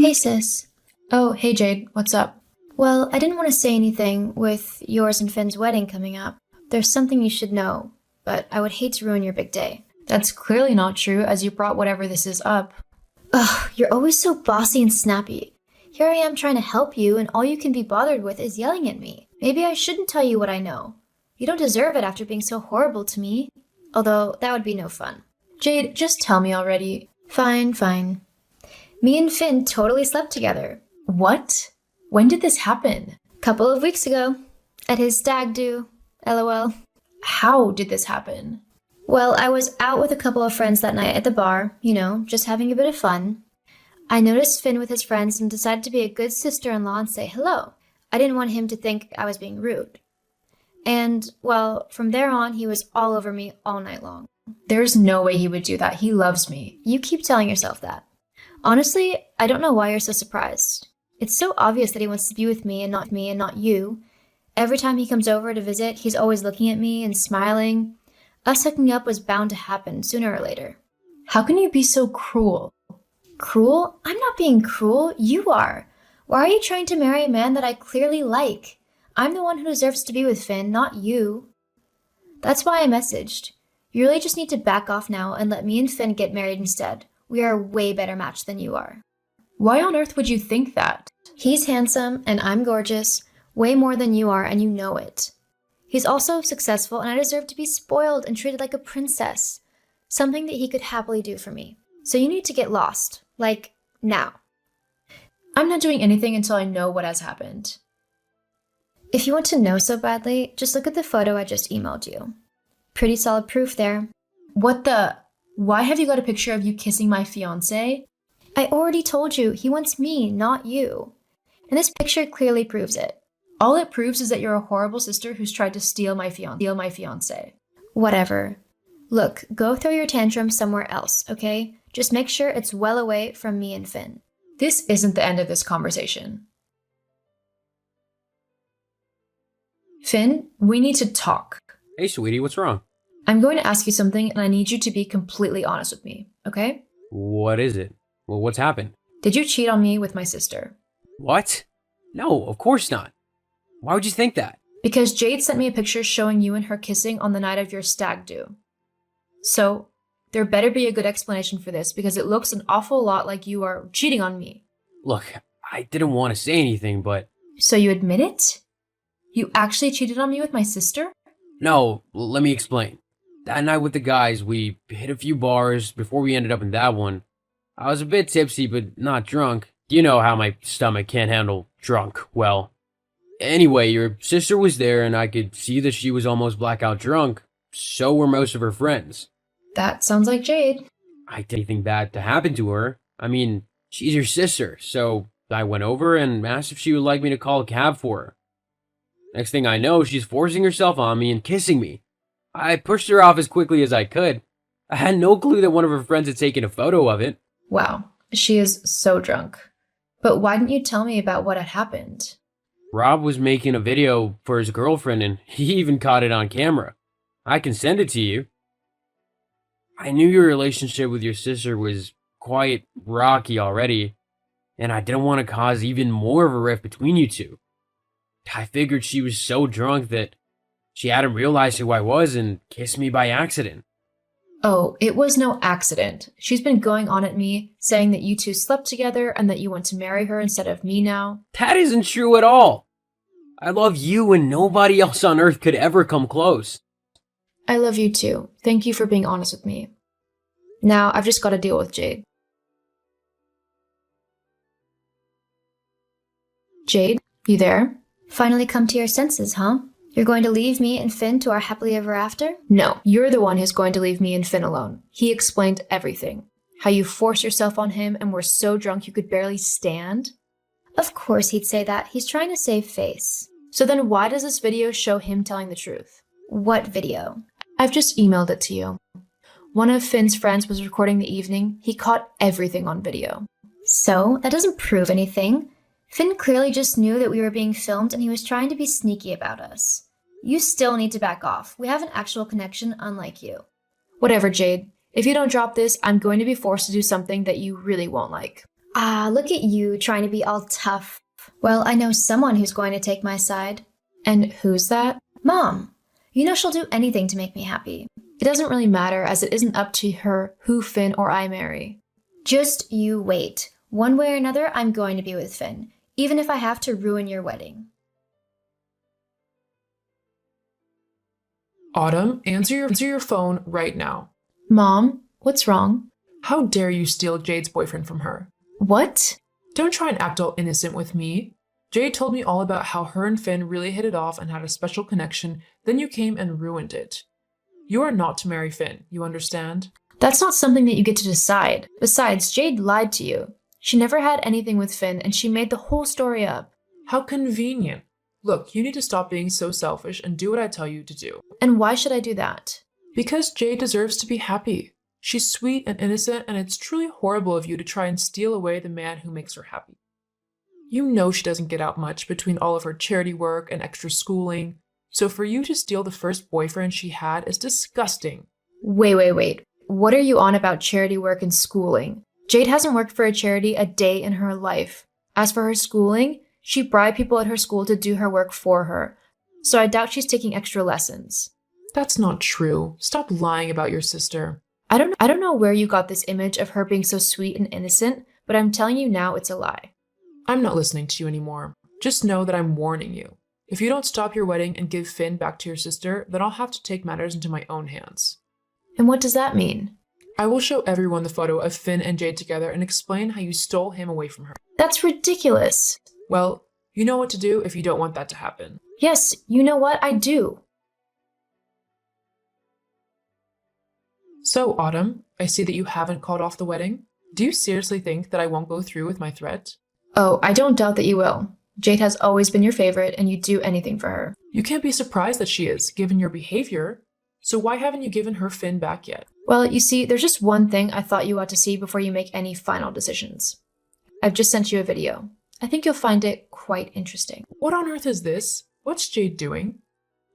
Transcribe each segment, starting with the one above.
Hey sis. Oh, hey Jade, what's up? Well, I didn't want to say anything with yours and Finn's wedding coming up. There's something you should know, but I would hate to ruin your big day. That's clearly not true, as you brought whatever this is up. Ugh, you're always so bossy and snappy. Here I am trying to help you, and all you can be bothered with is yelling at me. Maybe I shouldn't tell you what I know. You don't deserve it after being so horrible to me. Although, that would be no fun. Jade, just tell me already. Fine, fine. Me and Finn totally slept together. What? When did this happen? Couple of weeks ago. At his stag do. LOL. How did this happen? Well, I was out with a couple of friends that night at the bar, just having a bit of fun. I noticed Finn with his friends and decided to be a good sister-in-law and say hello. I didn't want him to think I was being rude. And, well, from there on, he was all over me all night long. There's no way he would do that. He loves me. You keep telling yourself that. Honestly, I don't know why you're so surprised. It's so obvious that he wants to be with me and not you. Every time he comes over to visit, he's always looking at me and smiling. Us hooking up was bound to happen sooner or later. How can you be so cruel? Cruel? I'm not being cruel. You are. Why are you trying to marry a man that I clearly like? I'm the one who deserves to be with Finn, not you. That's why I messaged. You really just need to back off now and let me and Finn get married instead. We are a way better match than you are. Why on earth would you think that? He's handsome and I'm gorgeous, way more than you are, and you know it. He's also successful, and I deserve to be spoiled and treated like a princess. Something that he could happily do for me. So you need to get lost. Like, now. I'm not doing anything until I know what has happened. If you want to know so badly, just look at the photo I just emailed you. Pretty solid proof there. What the? Why have you got a picture of you kissing my fiancé? I already told you, he wants me, not you. And this picture clearly proves it. All it proves is that you're a horrible sister who's tried to steal my fiancé. Whatever. Look, go throw your tantrum somewhere else, okay? Just make sure it's well away from me and Finn. This isn't the end of this conversation. Finn, we need to talk. Hey, sweetie, what's wrong? I'm going to ask you something, and I need you to be completely honest with me, okay? What is it? Well, what's happened? Did you cheat on me with my sister? What? No, of course not. Why would you think that? Because Jade sent me a picture showing you and her kissing on the night of your stag do. So, there better be a good explanation for this, because it looks an awful lot like you are cheating on me. Look, I didn't want to say anything, but... So you admit it? You actually cheated on me with my sister? No, let me explain. That night with the guys, we hit a few bars before we ended up in that one. I was a bit tipsy, but not drunk. You know how my stomach can't handle drunk well. Anyway, your sister was there, and I could see that she was almost blackout drunk. So were most of her friends. That sounds like Jade. I didn't anything bad to happen to her. I mean, she's your sister, so I went over and asked if she would like me to call a cab for her. Next thing I know, she's forcing herself on me and kissing me. I pushed her off as quickly as I could. I had no clue that one of her friends had taken a photo of it. Wow, she is so drunk. But why didn't you tell me about what had happened? Rob was making a video for his girlfriend, and he even caught it on camera. I can send it to you. I knew your relationship with your sister was quite rocky already, and I didn't want to cause even more of a rift between you two. I figured she was so drunk that she hadn't realized who I was and kissed me by accident. Oh, it was no accident. She's been going on at me, saying that you two slept together and that you want to marry her instead of me now. That isn't true at all. I love you and nobody else on earth could ever come close. I love you too. Thank you for being honest with me. Now, I've just got to deal with Jade. Jade, you there? Finally come to your senses, huh? You're going to leave me and Finn to our happily ever after? No, you're the one who's going to leave me and Finn alone. He explained everything. How you forced yourself on him and were so drunk you could barely stand. Of course he'd say that. He's trying to save face. So then why does this video show him telling the truth? What video? I've just emailed it to you. One of Finn's friends was recording the evening. He caught everything on video. So, that doesn't prove anything. Finn clearly just knew that we were being filmed and he was trying to be sneaky about us. You still need to back off. We have an actual connection, unlike you. Whatever, Jade. If you don't drop this, I'm going to be forced to do something that you really won't like. Ah, look at you trying to be all tough. Well, I know someone who's going to take my side. And who's that? Mom. You know she'll do anything to make me happy. It doesn't really matter, as it isn't up to her who Finn or I marry. Just you wait. One way or another, I'm going to be with Finn, even if I have to ruin your wedding. Autumn, answer your phone right now. Mom, what's wrong? How dare you steal Jade's boyfriend from her? What? Don't try and act all innocent with me. Jade told me all about how her and Finn really hit it off and had a special connection, then you came and ruined it. You are not to marry Finn, you understand? That's not something that you get to decide. Besides, Jade lied to you. She never had anything with Finn, and she made the whole story up. How convenient. Look, you need to stop being so selfish and do what I tell you to do. And why should I do that? Because Jade deserves to be happy. She's sweet and innocent, and it's truly horrible of you to try and steal away the man who makes her happy. You know she doesn't get out much between all of her charity work and extra schooling, so for you to steal the first boyfriend she had is disgusting. Wait. What are you on about charity work and schooling? Jade hasn't worked for a charity a day in her life. As for her schooling, she bribed people at her school to do her work for her, so I doubt she's taking extra lessons. That's not true. Stop lying about your sister. I don't know where you got this image of her being so sweet and innocent, but I'm telling you now it's a lie. I'm not listening to you anymore. Just know that I'm warning you. If you don't stop your wedding and give Finn back to your sister, then I'll have to take matters into my own hands. And what does that mean? I will show everyone the photo of Finn and Jade together and explain how you stole him away from her. That's ridiculous. Well, you know what to do if you don't want that to happen. Yes, you know what? I do. So, Autumn, I see that you haven't called off the wedding. Do you seriously think that I won't go through with my threat? Oh, I don't doubt that you will. Jade has always been your favorite, and you'd do anything for her. You can't be surprised that she is, given your behavior. So why haven't you given her Finn back yet? Well, you see, there's just one thing I thought you ought to see before you make any final decisions. I've just sent you a video. I think you'll find it quite interesting. What on earth is this? What's Jade doing?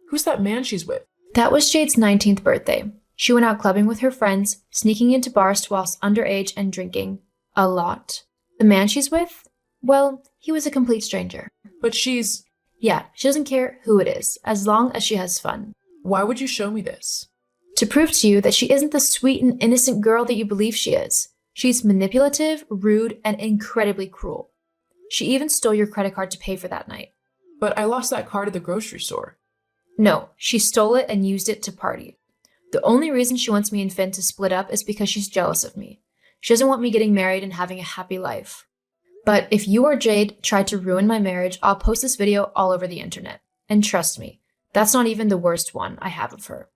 Who's that man she's with? That was Jade's 19th birthday. She went out clubbing with her friends, sneaking into bars whilst underage and drinking. A lot. The man she's with? Well, he was a complete stranger. But she's... Yeah, she doesn't care who it is, as long as she has fun. Why would you show me this? To prove to you that she isn't the sweet and innocent girl that you believe she is. She's manipulative, rude, and incredibly cruel. She even stole your credit card to pay for that night. But I lost that card at the grocery store. No, she stole it and used it to party. The only reason she wants me and Finn to split up is because she's jealous of me. She doesn't want me getting married and having a happy life. But if you or Jade tried to ruin my marriage, I'll post this video all over the internet. And trust me, that's not even the worst one I have of her.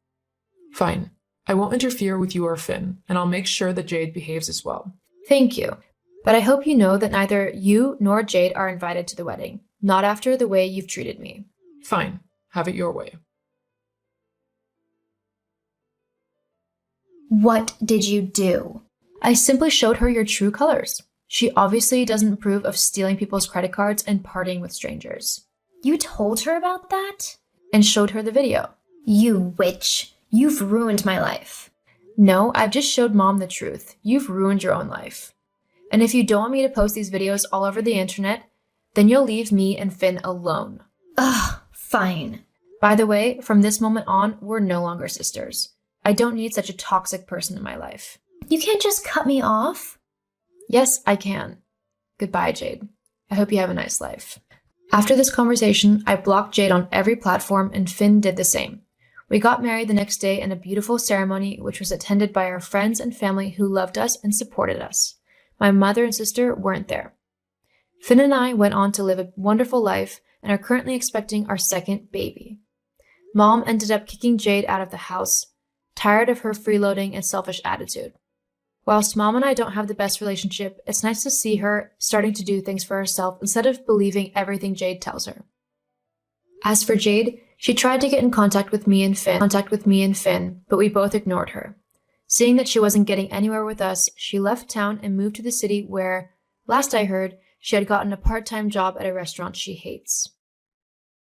Fine. I won't interfere with you or Finn, and I'll make sure that Jade behaves as well. Thank you. But I hope you know that neither you nor Jade are invited to the wedding. Not after the way you've treated me. Fine. Have it your way. What did you do? I simply showed her your true colors. She obviously doesn't approve of stealing people's credit cards and partying with strangers. You told her about that? And showed her the video. You witch. You've ruined my life. No, I've just showed Mom the truth. You've ruined your own life. And if you don't want me to post these videos all over the internet, then you'll leave me and Finn alone. Ugh, fine. By the way, from this moment on, we're no longer sisters. I don't need such a toxic person in my life. You can't just cut me off. Yes, I can. Goodbye, Jade. I hope you have a nice life. After this conversation, I blocked Jade on every platform and Finn did the same. We got married the next day in a beautiful ceremony which was attended by our friends and family who loved us and supported us. My mother and sister weren't there. Finn and I went on to live a wonderful life and are currently expecting our second baby. Mom ended up kicking Jade out of the house, tired of her freeloading and selfish attitude. Whilst Mom and I don't have the best relationship, it's nice to see her starting to do things for herself instead of believing everything Jade tells her. As for Jade, she tried to get in contact with me and Finn, but we both ignored her. Seeing that she wasn't getting anywhere with us, she left town and moved to the city where, last I heard, she had gotten a part-time job at a restaurant she hates.